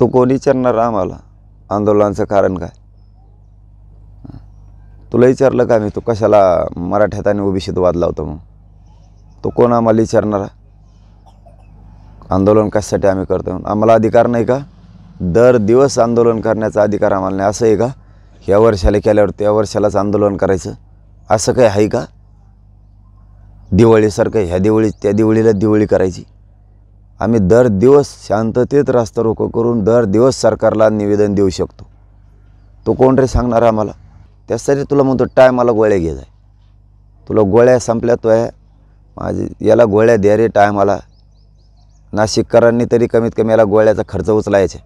तो कोण विचारणार आम्हाला आंदोलनाचं कारण काय? तुला विचारलं का मी तू कशाला मराठ्यात आणि ओबीसीत वाद लावतो? मग तो कोण आम्हाला विचारणार? आंदोलन कशासाठी आम्ही करतो? आम्हाला अधिकार नाही का? दर दिवस आंदोलन करण्याचा अधिकार आम्हाला नाही असं आहे का? ह्या वर्षाला केल्यावर त्या वर्षालाच आंदोलन करायचं असं काही आहे का? दिवाळीसारखं ह्या दिवाळी त्या दिवाळीला दिवाळी करायची? आम्ही दर दिवस शांततेत रास्ता रोको करून दर दिवस सरकारला निवेदन देऊ शकतो. तो कोण रे सांगणार आम्हाला? त्यासाठी तुला म्हणतो टायमाला गोळ्या घे जाय. तुला गोळ्या संपल्या तो आहे माझी याला गोळ्या द्या रे टायमाला. नाशिककरांनी तरी कमीत कमी याला गोळ्याचा खर्च उचलायचा.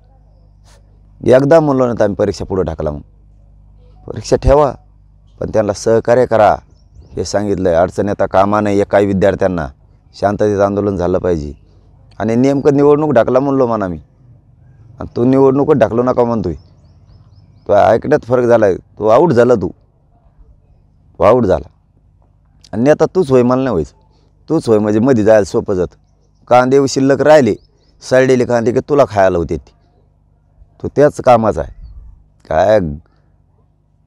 एकदा म्हणलो ना तर आम्ही परीक्षा पुढे टाकला. मग परीक्षा ठेवा पण त्यांना सहकार्य करा हे सांगितलं आहे. अडचण येता कामा नाही. काही विद्यार्थ्यांना शांततेत आंदोलन झालं पाहिजे. आणि नेमकं निवडणूक ढाकला म्हणलो म्हणा मी आणि तू निवडणूकच ढाकलो नका म्हणतोय. तो ऐकण्यात फरक झाला आहे. तो आऊट झाला. तू आऊट झाला आणि आता तूच होय मला नाही व्हायचं. तूच होय म्हणजे मध्ये जायला सोपं जातं. कांदे शिल्लक राहिले सडलेले कांदे की तुला खायला होते ती. तो त्याच कामाचा आहे. काय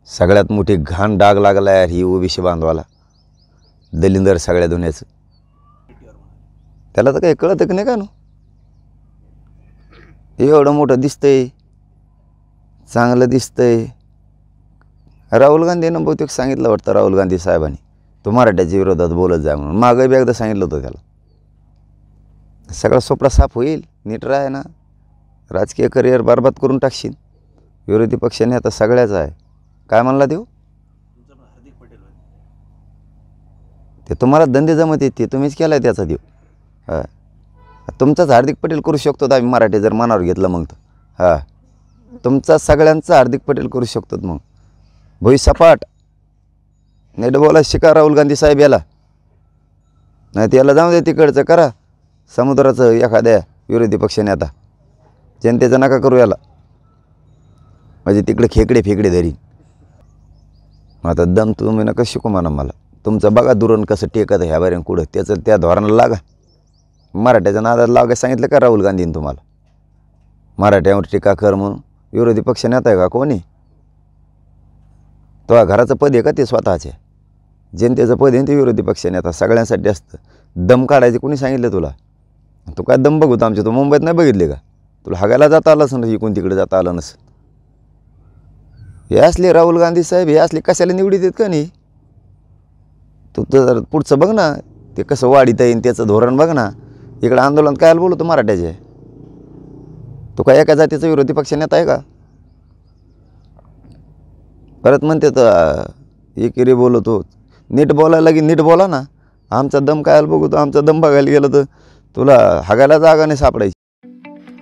सगळ्यात मोठी घाण डाग लागला यार ही ओबीसी बांधवाला. दलिंदर सगळ्या दुनियाचं. त्याला तर काही कळतं की नाही का? एवढं मोठं दिसतंय चांगलं दिसतंय. राहुल गांधीनं बहुतेक सांगितलं वाटतं राहुल गांधी साहेबांनी तो मराठ्याच्या विरोधात बोलत जाय म्हणून. मागं बी एकदा सांगितलं होतं त्याला. सगळा सोपडा साफ होईल. नीट राह ना. राजकीय करिअर बरबाद करून टाकशील. विरोधी पक्षाने आता सगळ्याच आहे. काय म्हणला देऊ? ते तुम्हाला धंदे जमत येते तुम्हीच केला आहे त्याचा देऊ. हां तुमचाच हार्दिक पटेल करू शकतो आम्ही मराठी जर मनावर घेतलं मग तर. हां तुमचा सगळ्यांचा हार्दिक पटेल करू शकतो. मग भुई सपाट नीट बोला शिका राहुल गांधी साहेब याला. नाही तर याला जाऊ दे तिकडचं करा समुद्राचं एखाद्या विरोधी पक्षाने. आता जनतेचं नका करू याला म्हणजे तिकडे खेकडे फेकडे धरी. आता दम तुम्ही नका शिकू म्हणा मला. तुमचं बघा दुरण कसं टेकत ह्या बाहेर कुठं त्याचं त्या धोरणाला लागा. मराठ्याच्या नादाला लागा सांगितलं का राहुल गांधीने तुम्हाला? मराठ्यावर टीका कर म्हणून विरोधी पक्ष नेता आहे का कोणी? तो घराचं पद आहे का ते स्वतःचे? जनतेचं पद आहे ते विरोधी पक्ष नेता सगळ्यांसाठी असतं. दम काढायचे कोणी सांगितलं तुला? तू काय दम बघतो आमच्या? तू मुंबईत नाही बघितले का? तुला हागायला जाता आलं असं इकडून तिकडे जाता आलं नसं. हे असले राहुल गांधी साहेब हे असले कशाला निवडीत आहेत का नाही? तू तर पुढचं बघ ना ते कसं वाढीत येईन त्याचं धोरण बघ ना. इकडं आंदोलन काय बोलतो मराठ्याचे? तो काय एका जातीचा विरोधी पक्ष नेता आहे का? परत म्हणते तर एकेरी बोलतो. नीट बोलायला की नीट बोला ना. आमचा दम काय बघतो? आमचा दम बघायला गेलं तर तुला हागायला जागा नाही सापडायची.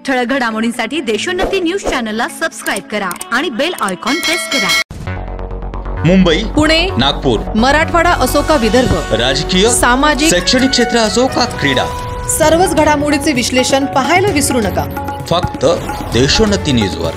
ठळक घडामोडींसाठी देशोन्नती न्यूज चॅनलला सबस्क्राइब करा आणि बेल आयकॉन प्रेस करा. मुंबई, पुणे, नागपूर, मराठवाडा असो का विदर्भ, राजकीय, सामाजिक, शैक्षणिक क्षेत्र असो का क्रीडा, सर्वच घडामोडीचे विश्लेषण पाहायला विसरू नका. फक्त देशोन्नती न्यूजवर.